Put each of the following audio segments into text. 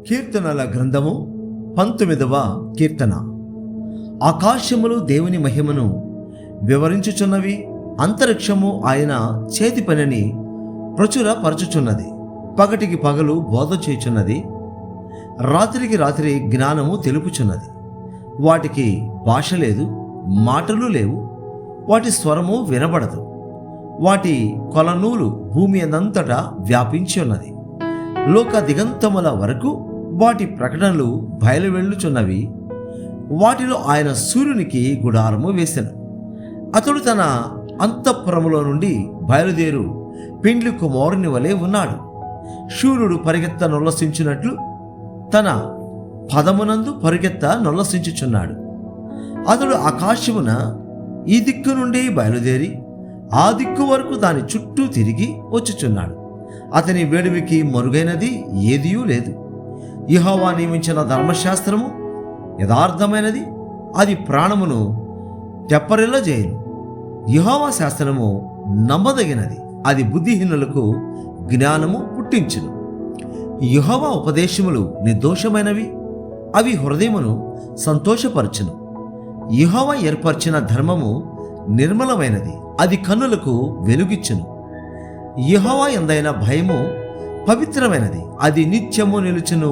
కీర్తనల గ్రంథము 19వ కీర్తన. ఆకాశములు దేవుని మహిమను వివరించుచున్నవి, అంతరిక్షము ఆయన చేతి పనిని ప్రచురపరచుచున్నది. పగటికి పగలు బోధ చేయుచున్నది, రాత్రికి రాత్రి జ్ఞానము తెలుపుచున్నది. వాటికి భాష లేదు, మాటలు లేవు, వాటి స్వరము వినబడదు. వాటి కొలనూలు భూమి అంతటా వ్యాపించి ఉన్నది. లోక దిగంతముల వరకు వాటి ప్రకటనలు బయలువెళ్ళుచున్నవి. వాటిలో ఆయన సూర్యునికి గుడారము వేసెను. అతడు తన అంతఃపురములో నుండి బయలుదేరు పెండ్లి కుమారుని వలె ఉన్నాడు. సూర్యుడు పరిగెత్త నొల్లసించినట్లు తన పదమునందు పరిగెత్త నొల్లసించుచున్నాడు. అతడు ఆకాశమున ఈ దిక్కు నుండి బయలుదేరి ఆ దిక్కు వరకు దాని చుట్టూ తిరిగి వచ్చుచున్నాడు. అతని వేడిమికి మరుగైనది ఏదియూ లేదు. యెహోవా నియమించిన ధర్మశాస్త్రము యథార్థమైనది, అది ప్రాణమును తెప్పరిల్లజేయును. యెహోవా శాస్త్రము నమ్మదగినది, అది బుద్ధిహీనులకు జ్ఞానము పుట్టించును. యెహోవా ఉపదేశములు నిర్దోషమైనవి, అవి హృదయమును సంతోషపరచును. యెహోవా ఏర్పరిచిన ధర్మము నిర్మలమైనది, అది కన్నులకు వెలుగిచ్చును. యెహోవా యందైన భయము పవిత్రమైనది, అది నిత్యము నిలుచును.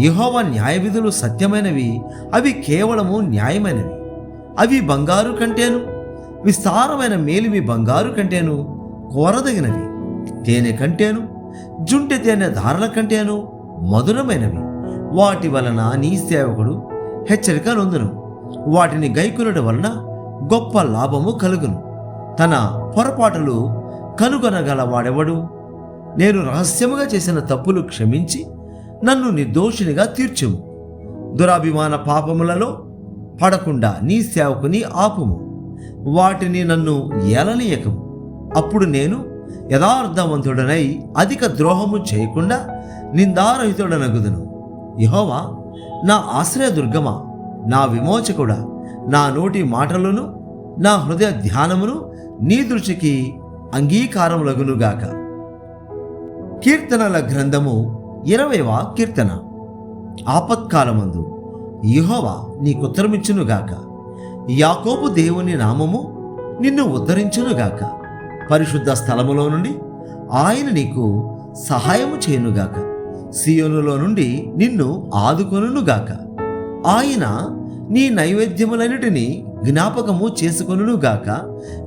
యెహోవా న్యాయవిధులు సత్యమైనవి, అవి కేవలము న్యాయమైనవి. అవి బంగారు కంటేను, విస్తారమైన మేలిమి బంగారు కంటేను కోరదగినవి. తేనె కంటేను, జుంటె తేనె ధారల కంటేను మధురమైనవి. వాటి వలన నీ సేవకుడు హెచ్చరిక నొందును. వాటిని గైకొనుట వలన గొప్ప లాభము కలుగును. తన పొరపాటులు కనుగొనగల వాడెవడు? నేను రహస్యముగా చేసిన తప్పులు క్షమించి నన్ను నిర్దోషినిగా తీర్చుము. దురాభిమాన పాపములలో పడకుండా నీ సేవకుని ఆపుము. వాటిని నన్ను ఏలనీయకము. అప్పుడు నేను యథార్థవంతుడనై అధిక ద్రోహము చేయకుండా నిందారహితుడనగుదును. యెహోవా నా ఆశ్రయదుర్గమా, నా విమోచకుడా, నా నోటి మాటలను నా హృదయ ధ్యానమును నీ దృష్టికి అంగీకారములగునుగాక. కీర్తనల గ్రంథము 20వ కీర్తన. ఆపత్కాలమందు యెహోవా నీకుత్తరమిచ్చునుగాక. యాకోబు దేవుని నామము నిన్ను ఉద్ధరించునుగాక. పరిశుద్ధ స్థలములో నుండి ఆయన నీకు సహాయము చేయునుగాక. సియోనులో నుండి నిన్ను ఆదుకొనుగాక. ఆయన నీ నైవేద్యములన్నిటినీ జ్ఞాపకము చేసుకొనుగాక.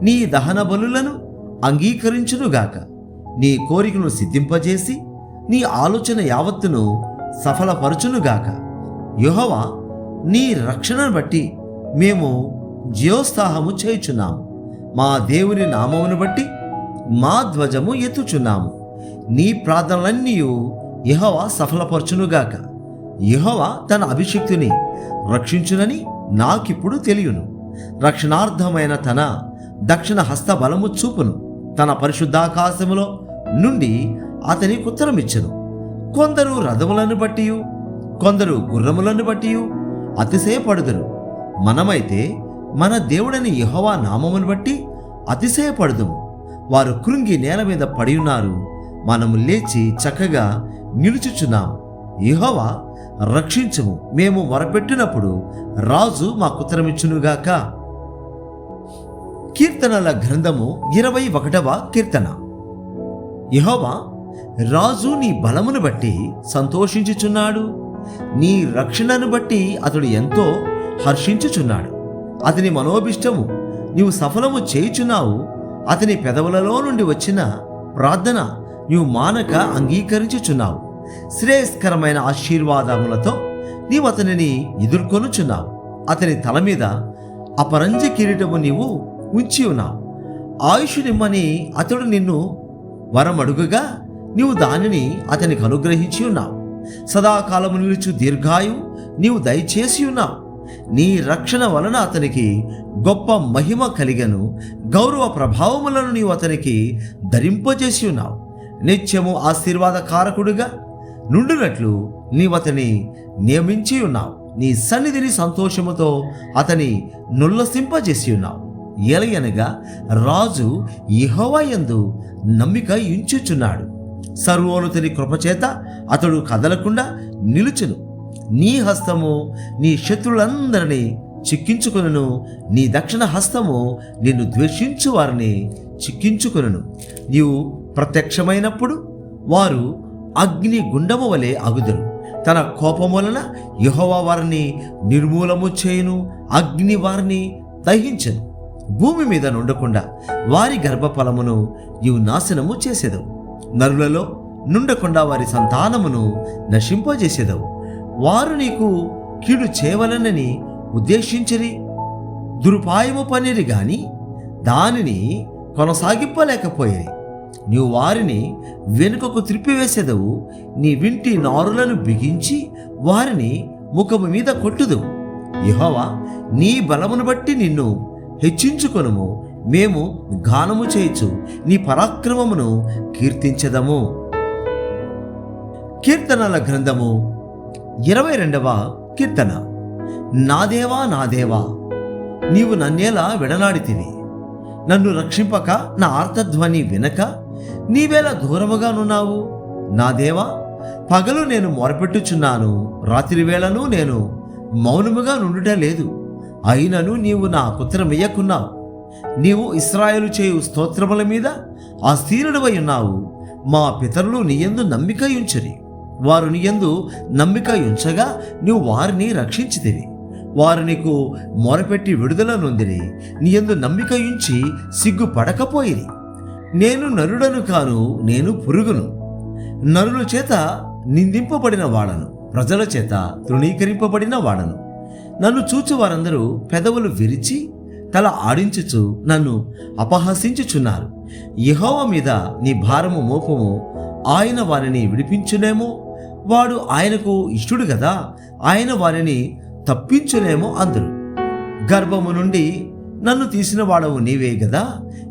నీ దహన బలులను అంగీకరించునుగాక. నీ కోరికను సిద్ధింపజేసి నీ ఆలోచన యావత్తును సఫలపరచునుగాక. యెహోవా నీ రక్షణను బట్టి మేము జయోత్సాహము చేయుచున్నాము. మా దేవుని నామమును బట్టి మా ధ్వజము ఎత్తుచున్నాము. నీ ప్రార్థనలన్నీ యెహోవా సఫలపరచునుగాక. యెహోవా తన అభిషిక్తుని రక్షించునని నాకిప్పుడు తెలియను. రక్షణార్థమైన తన దక్షిణ హస్త బలము చూపును. తన పరిశుద్ధాకాశములో నుండి అతనికి ఉత్తరమిచ్చును. కొందరు రథములను బట్టి, కొందరు గుర్రములను బట్టి అతిశయపడుదురు. మనమైతే మన దేవుడని యెహోవా నామమును బట్టి అతిశయపడుదుము. వారు కృంగి నేల మీద పడి ఉన్నారు, మనము లేచి చక్కగా నిలుచుచున్నాము. యెహోవా రక్షించుము, మేము మొరపెట్టినప్పుడు రాజు మాకుత్తరమిచ్చునుగాక. కీర్తనల గ్రంథము 21వ కీర్తన. యెహోవా రాజు నీ బలమును బట్టి సంతోషించుచున్నాడు. నీ రక్షణను బట్టి అతడు ఎంతో హర్షించుచున్నాడు. అతని మనోభిష్టము నీవు సఫలము చేయుచున్నావు. అతని పెదవులలో నుండి వచ్చిన ప్రార్థన నీవు మానక అంగీకరించుచున్నావు. శ్రేయస్కరమైన ఆశీర్వాదములతో నీవు అతనిని ఎదుర్కొనుచున్నావు. అతని తల మీద అపరంజి కిరీటము నీవు ఉంచి ఉన్నావు. ఆయుష్ నిమ్మని అతడు నిన్ను వరమడుగుగా నీవు దానిని అతనికి అనుగ్రహించి ఉన్నావు. సదాకాలము నిలుచు దీర్ఘాయు నీవు దయచేసి ఉన్నావు. నీ రక్షణ వలన అతనికి గొప్ప మహిమ కలిగను. గౌరవ ప్రభావములను నీవు అతనికి ధరింపజేసి ఉన్నావు. నిత్యము ఆశీర్వాదకారకుడుగా నుండునట్లు నీవు అతని నియమించి ఉన్నావు. నీ సన్నిధిని సంతోషముతో అతని నుల్లసింపజేసి ఉన్నావు. ఎలయనగా రాజు యెహోవా యందు నమ్మిక ఉంచుచున్నాడు. సర్వోన్నతుని కృపచేత అతడు కదలకుండా నిలుచును. నీ హస్తము నీ శత్రులందరినీ చిక్కించుకొనును, నీ దక్షిణ హస్తము నిన్ను ద్వేషించు వారిని చిక్కించుకొనును. నీవు ప్రత్యక్షమైనప్పుడు వారు అగ్ని గుండము వలె అగుదురు. తన కోపము వలన యెహోవా వారిని నిర్మూలము చేయును, అగ్ని వారిని దహించను. భూమి మీద నుండకుండా వారి గర్భఫలమును నీవు నాశనము చేసేదవు. నరులలో నుండకుండా వారి సంతానమును నశింపజేసేదవు. వారు నీకు కీడు చేయవలనని ఉద్దేశించిరి, దురుపాయము పనిరి గాని దానిని కొనసాగింపలేకపోయేది. నీవు వారిని వెనుకకు త్రిప్పివేసేదవు. నీ వింటి నారులను బిగించి వారిని ముఖము మీద కొట్టుదువు. యెహోవా నీ బలమును బట్టి నిన్ను హెచ్చించుకొనుము. మేము గానము చేయొచ్చు, నీ పరాక్రమమును కీర్తించెదము. కీర్తనల గ్రంథము 22వ కీర్తన. నా దేవా, నా దేవా, నీవు నన్నేలా విడనాడితివి. నన్ను రక్షింపక, నా ఆర్తధ్వని వినక నీవేళ దూరముగానున్నావు. నా దేవా, పగలు నేను మొరపెట్టుచున్నాను, రాత్రి వేళను నేను మౌనముగా నుండుట లేదు. అయినను నీవు నా ఉత్తరమియ్యకున్నావు. నీవు ఇశ్రాయేలు చేయు స్తోత్రముల మీద ఆస్థీనుడవై ఉన్నావు. మా పితరులు నీయందు నమ్మిక ఉంచిరి. వారు నీయందు నమ్మిక ఉంచగా నీవు వారిని రక్షించితివి. వారు నీకు మొరపెట్టి విడుదల నొందిరి. నీయందు నమ్మిక ఉంచి సిగ్గుపడకపోయిరి. నేను నరుడను కాను, నేను పురుగును. నరుల చేత నిందింపబడిన వాడను, ప్రజల చేత తృణీకరింపబడిన వాడను. నన్ను చూచు వారందరూ పెదవులు విరిచి తల ఆడించుచు నన్ను అపహసించుచున్నారు. యెహోవా మీద నీ భారము మోపము, ఆయన వారిని విడిపించునేమో. వాడు ఆయనకు ఇష్టుడు గదా, ఆయన వారిని తప్పించునేమో అందరు. గర్భము నుండి నన్ను తీసిన వాడవు నీవే గదా.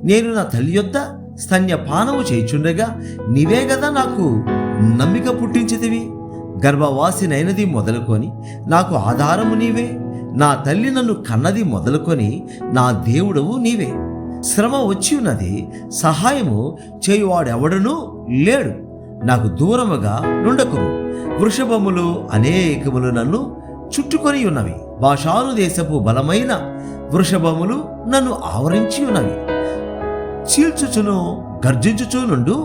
నేను నా తల్లి యొద్ద స్తన్యపానము చేయుచుండగా నీవే గదా నాకు నమ్మిక పుట్టించితివి. గర్భవాసినైనది మొదలుకొని నాకు ఆధారము నీవే. నా తల్లి నన్ను కన్నది మొదలుకొని నా దేవుడవు నీవే. శ్రమ వచ్చి ఉన్నది, సహాయము చేయువాడెవడనూ లేడు. నాకు దూరముగా నుండకుము. వృషభములు అనేకములు నన్ను చుట్టుకొని ఉన్నవి. బాషాను దేశపు బలమైన వృషభములు నన్ను ఆవరించి ఉన్నవి. చీల్చుచును గర్జించుచు నుండు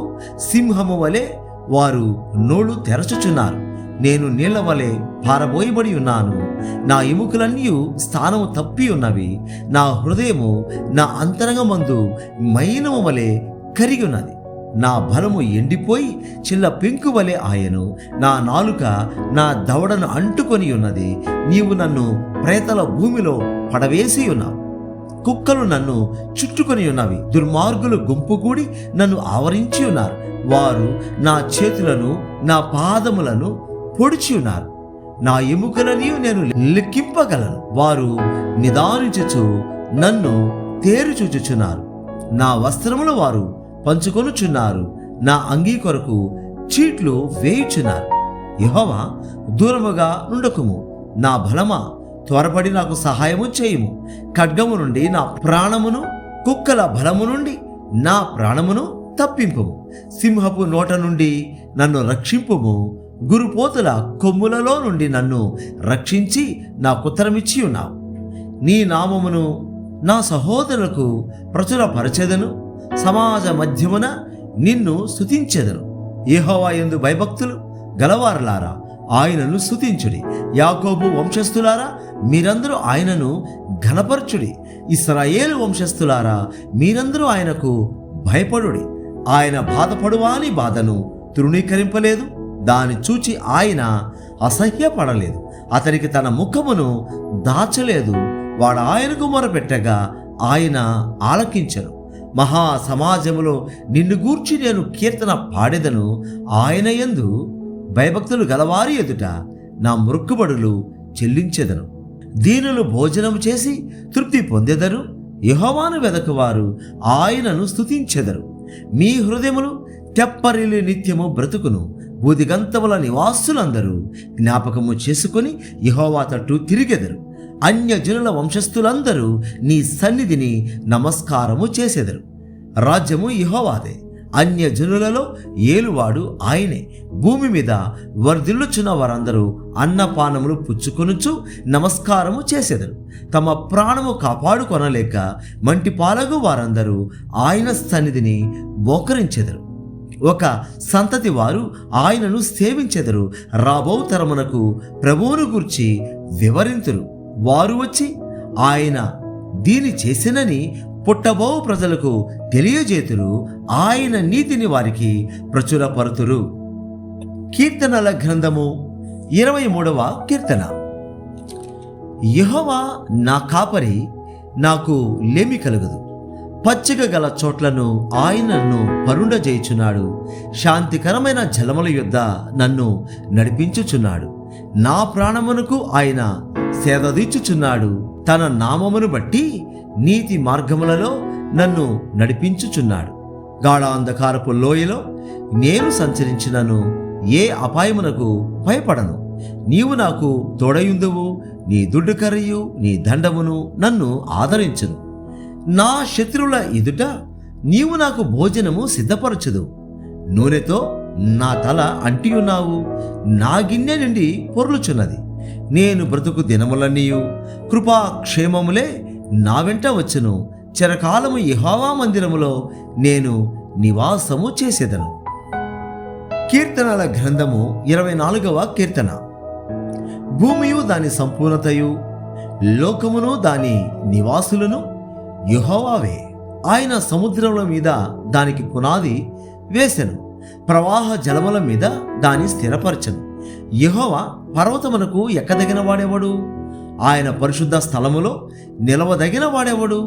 సింహము వలె వారు నోళ్ళు తెరచుచున్నారు. నేను నీళ్ల వలె పారబోయబడి ఉన్నాను. నా ఎముకలన్నీ స్థానము తప్పి ఉన్నవి. నా హృదయము నా అంతరంగమందు మైనము వలె కరిగి ఉన్నది. నా బలము ఎండిపోయి చిల్ల పెంకు వలె ఆయను. నా నాలుక నా దవడను అంటుకొని ఉన్నది. నీవు నన్ను ప్రేతల భూమిలో పడవేసి ఉన్నావు. కుక్కలు నన్ను చుట్టుకొని ఉన్నవి. దుర్మార్గులు గుంపు కూడి నన్ను ఆవరించి ఉన్నారు. వారు నా చేతులను నా పాదములను పొడిచి ఉన్నారు. నా ఎముకలని నేను లెక్కింపగలను. వారు నిదానించుచు నన్ను తేరు చూచుచున్నారు. నా వస్త్రములు వారు పంచుకొనుచున్నారు. నా అంగీ కొరకు చీట్లు వేయుచున్నారు. యెహోవా, దూరముగా నుండకుము. నా బలమా, త్వరపడి నాకు సహాయము చేయుము. ఖడ్గము నుండి నా ప్రాణమును, కుక్కల బలము నుండి నా ప్రాణమును తప్పింపుము. సింహపు నోట నుండి నన్ను రక్షింపుము. గురుపోతుల కొమ్ములలో నుండి నన్ను రక్షించి నాకుత్తరమిచ్చి ఉన్నావు. నీ నామమును నా సహోదరులకు ప్రచురపరచెదను. సమాజ మధ్యమున నిన్ను స్తుతించెదను. యెహోవా యందు భయభక్తులు గలవారులారా, ఆయనను స్తుతించుడి. యాకోబు వంశస్థులారా, మీరందరూ ఆయనను ఘనపరచుడి. ఇశ్రాయేలు వంశస్థులారా, మీరందరూ ఆయనకు భయపడుడి. ఆయన బాధపడువాని బాధను తృణీకరింపలేదు. దాన్ని చూచి ఆయన అసహ్యపడలేదు. అతనికి తన ముఖమును దాచలేదు. వాడు ఆయనకు మొరపెట్టగా ఆయన ఆలకించెను. మహా సమాజములో నిన్ను గూర్చి నేను కీర్తన పాడెదను. ఆయన యందు భయభక్తులు గలవారి ఎదుట నా మొక్కుబడులు చెల్లించెదను. దీనులు భోజనము చేసి తృప్తి పొందెదరు. యెహోవాను వెదకువారు ఆయనను స్తుతించెదరు. మీ హృదయములు తెప్పరిల్లి నిత్యము బ్రతుకును. బూదిగంతముల నివాసులందరూ జ్ఞాపకము చేసుకుని యెహోవా తట్టు తిరిగెదరు. అన్యజనుల వంశస్థులందరూ నీ సన్నిధిని నమస్కారము చేసెదరు. రాజ్యము యెహోవాదే, అన్యజనులలో ఏలువాడు ఆయనే. భూమి మీద వర్ధిల్లుచున్న వారందరూ అన్నపానములు పుచ్చుకొనుచు నమస్కారము చేసెదరు. తమ ప్రాణము కాపాడుకొనలేక మంటిపాలగు వారందరూ ఆయన సన్నిధిని మోకరించెదరు. ఒక సంతతి వారు ఆయనను సేవించెదరు. రాబో తరమునకు ప్రభువును గూర్చి వివరింతురు. వారు వచ్చి ఆయన దీని చేసినని పుట్టబో ప్రజలకు తెలియజేతురు. ఆయన నీతిని వారికి ప్రచురపరుతురు. కీర్తనల గ్రంథము 23వ కీర్తన. యెహోవా నా కాపరి, నాకు లేమి కలుగదు. పచ్చిక గల చోట్లను ఆయన నన్ను పరుండజేయుచున్నాడు. శాంతికరమైన జలముల యొద్ద నన్ను నడిపించుచున్నాడు. నా ప్రాణమునకు ఆయన సేదదీర్చుచున్నాడు. తన నామమును బట్టి నీతి మార్గములలో నన్ను నడిపించుచున్నాడు. గాఢాంధకారపు లోయలో నేను సంచరించినను ఏ అపాయమునకు భయపడను. నీవు నాకు తోడయుందువు. నీ దుడ్డు కర్రయు నీ దండమును నన్ను ఆదరించును. నా శత్రువుల ఎదుట నీవు నాకు భోజనము సిద్ధపరచుదు. నూనెతో నా తల అంటియున్నావు. నా గిన్నె నుండి పొర్లుచున్నది. నేను బ్రతుకు దినములన్నీయు కృపాక్షేమములే నా వెంట వచ్చును. చిరకాలము యెహోవా మందిరములో నేను నివాసము చేసేదను. కీర్తనల గ్రంథము 24వ కీర్తన. భూమియు దాని సంపూర్ణతయు లోకమును దాని నివాసులను యెహోవావే. ఆయన సముద్రముల మీద దానికి పునాది వేసెను. ప్రవాహ జలముల మీద దాని స్థిరపరచెను. యెహోవా పర్వతమునకు ఎక్కదగిన వాడెవడు? ఆయన పరిశుద్ధ స్థలములో నిలవదగిన వాడెవడు?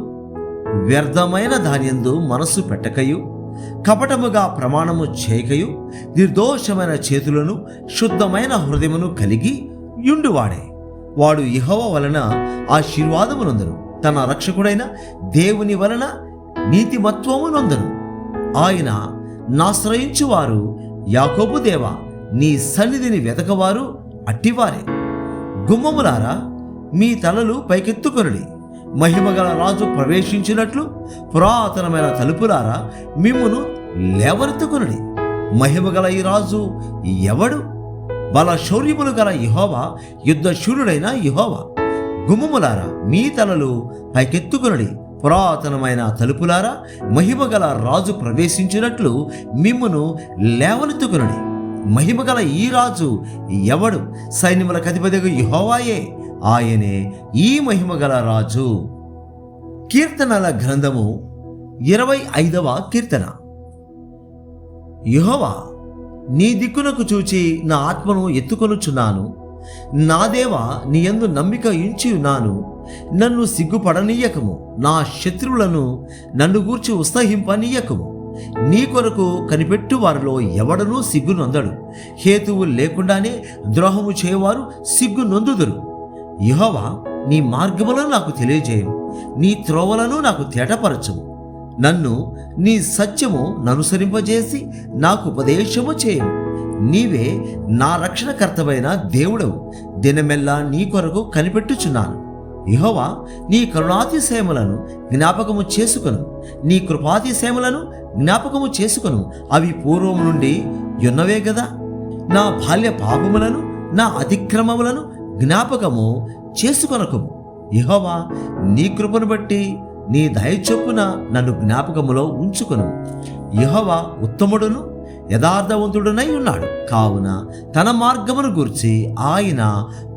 వ్యర్థమైన దానియందు మనస్సు పెట్టకయు, కపటముగా ప్రమాణము చేయకయు, నిర్దోషమైన చేతులను శుద్ధమైన హృదయమును కలిగి యుండువాడే. వాడు యెహోవా వలన ఆశీర్వాదమునందును, తన రక్షకుడైన దేవుని వలన నీతిమత్వమునందును. ఆయన నాశ్రయించువారు యాకోబు దేవా, నీ సన్నిధిని వెతకవారు అట్టివారే. గుమ్మములారా, మీ తలలు పైకెత్తుకొనుడి. మహిమగల రాజు ప్రవేశించినట్లు పురాతనమైన తలుపులారా, మిమ్మును లేవనెత్తుకొనుడి. మహిమగల ఈ రాజు ఎవడు? బల శౌర్యములు గల యెహోవా, యుద్ధశూరుడైన యెహోవా. గుమ్మములారా, మీ తలలు పైకెత్తుకొనుడి. పురాతనమైన తలుపులారా, మహిమగల రాజు ప్రవేశించినట్లు మిమ్మును లేవనెత్తుకొనుడి. మహిమగల ఈ రాజు ఎవడు? సైన్యములకు అధిపతిగా యెహోవాయే. ఆయనే ఈ మహిమగల రాజు. కీర్తనల గ్రంథము 25వ కీర్తన. యెహోవా, నీ దిక్కునకు చూచి నా ఆత్మను ఎత్తుకొనుచున్నాను. నా దేవా, నీ యందు నమ్మిక ఉంచి ఉన్నాను. నన్ను సిగ్గుపడనీయకము. నా శత్రువులను నన్ను గూర్చి ఉత్సహింపనీయకము. నీ కొరకు కనిపెట్టు వారిలో ఎవడనూ సిగ్గు నొందడు. హేతువు లేకుండానే ద్రోహము చేయవారు సిగ్గు నొందుదురు. యెహోవా, నీ మార్గములను నాకు తెలియజేయము. నీ త్రోవలను నాకు తేటపరచము. నన్ను నీ సత్యము ననుసరింపజేసి నాకు ఉపదేశము చేయము. నీవే నా రక్షణకర్తవైన దేవుడవు. దినమెల్లా నీ కొరకు కనిపెట్టుచున్నాను. యెహోవా, నీ కరుణాతిశయములను జ్ఞాపకము చేసుకొను. నీ కృపాతిశయములను జ్ఞాపకము చేసుకొను. అవి పూర్వము నుండి యున్నవే గదా. నా బాల్య పాపములను, నా అతిక్రమములను జ్ఞాపకము చేసుకొనకము. యెహోవా, నీ కృపను బట్టి నీ దయ చొప్పున నన్ను జ్ఞాపకములో ఉంచుకొను. యెహోవా ఉత్తముడును యథార్థవంతుడునై ఉన్నాడు. కావున తన మార్గమును గూర్చి ఆయన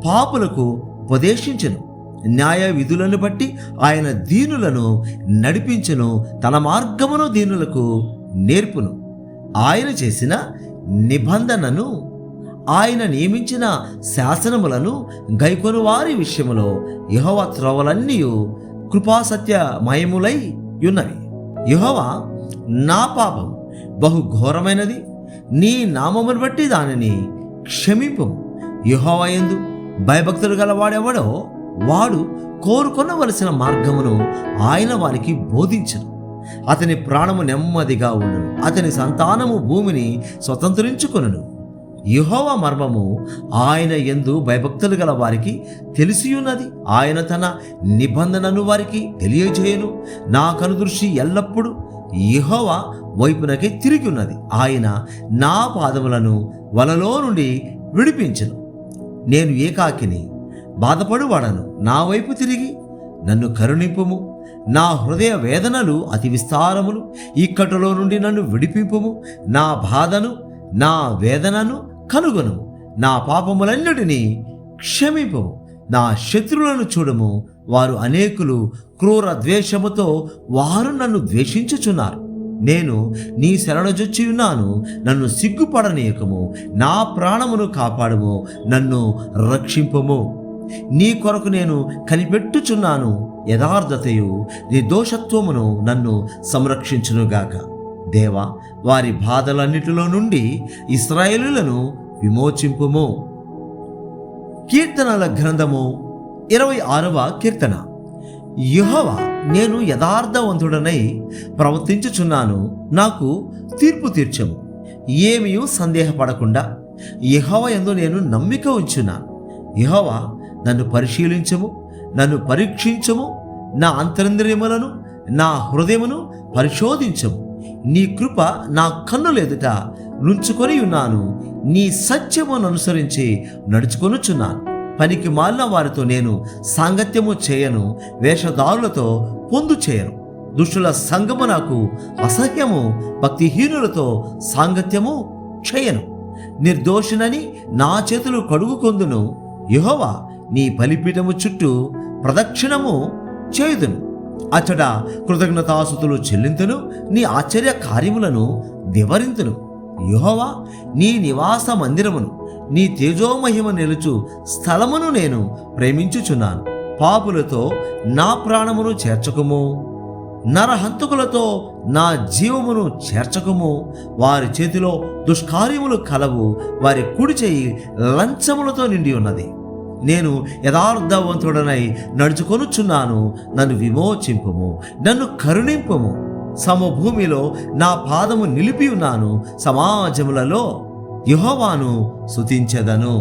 పాపులకు ఉపదేశించెను. న్యాయ విధులను బట్టి ఆయన దీనులను నడిపించును. తన మార్గమును దీనులకు నేర్పును. ఆయన చేసిన నిబంధనను, ఆయన నియమించిన శాసనములను గైకొను వారి విషయములో యెహోవా త్రోవలన్నీ కృపాసత్యమయములై ఉన్నవి. యెహోవా, నా పాపం బహు ఘోరమైనది. నీ నామమును బట్టి దానిని క్షమింపుము. యెహోవా యందు భయభక్తులు గలవాడెవడో వాడు కోరుకొనవలసిన మార్గమును ఆయన వారికి బోధించును. అతని ప్రాణము నెమ్మదిగా ఉండును. అతని సంతానము భూమిని స్వతంత్రించుకొనును. యెహోవా మర్మము ఆయన యందు భయభక్తులు గల వారికి తెలిసియున్నది. ఆయన తన నిబంధనను వారికి తెలియజేయును. నా కనుదృష్టి ఎల్లప్పుడూ యెహోవా వైపునకే తిరిగి ఉన్నది. ఆయన నా పాదములను వలలో నుండి విడిపించెను. నేను ఏకాకిని, బాధపడువాడను. నా వైపు తిరిగి నన్ను కరుణింపుము. నా హృదయ వేదనలు అతి విస్తారములు. ఇక్కటలో నుండి నన్ను విడిపింపుము. నా బాధను, నా వేదనను కనుగొను. నా పాపములన్నిటినీ క్షమింపుము. నా శత్రువులను చూడము. వారు అనేకులు, క్రూర ద్వేషముతో వారు నన్ను ద్వేషించుచున్నారు. నేను నీ శరణుజొచ్చి ఉన్నాను. నన్ను సిగ్గుపడనీయకము. నా ప్రాణమును కాపాడుము. నన్ను రక్షింపుము. నీ కొరకు నేను కనిపెట్టుచున్నాను. యథార్థతయు నిర్దోషత్వమును నన్ను సంరక్షించునుగాక. దేవా, వారి బాధలన్నిటిలో నుండి ఇశ్రాయేలులను విమోచింపుము. కీర్తనల గ్రంథము 26వ కీర్తన. యెహోవా, నేను యథార్థవంతుడనై ప్రవర్తించుచున్నాను. నాకు తీర్పు తీర్చము. ఏమీ సందేహపడకుండా యెహోవా యందు నేను నమ్మిక ఉంచున్నాను. యెహోవా, నన్ను పరిశీలించము, నన్ను పరీక్షించము. నా అంతరింద్రియములను, నా హృదయమును పరిశోధించము. నీ కృప నా కన్నులెదుట నుంచుకొని ఉన్నాను. నీ సత్యమును అనుసరించి నడుచుకొనుచున్నాను. పనికి మాలిన వారితో నేను సాంగత్యము చేయను. వేషధారులతో పొందు చేయను. దుష్టుల సంగము నాకు అసహ్యము. భక్తిహీనులతో సాంగత్యము చేయను. నిర్దోషినని నా చేతులు కడుగుకొందును. యెహోవా, నీ బలిపీఠము చుట్టూ ప్రదక్షిణము చేయుదును. అచ్చట కృతజ్ఞతాస్తుతులు చెల్లింతును. నీ ఆశ్చర్య కార్యములను వివరింతును. యెహోవా, నీ నివాస మందిరమును, నీ తేజోమహిమ నిలుచు స్థలమును నేను ప్రేమించుచున్నాను. పాపులతో నా ప్రాణమును చేర్చకుము. నరహంతకులతో నా జీవమును చేర్చకుము. వారి చేతిలో దుష్కార్యములు కలవు. వారి కుడి చెయ్యి లంచములతో నిండి ఉన్నది. నేను యథార్థవంతుడనై నడుచుకొనుచున్నాను. నన్ను విమోచింపుము. నన్ను కరుణింపుము. సమభూమిలో నా పాదము నిలిపి ఉన్నాను. సమాజములలో యెహోవాను స్తుతించెదను.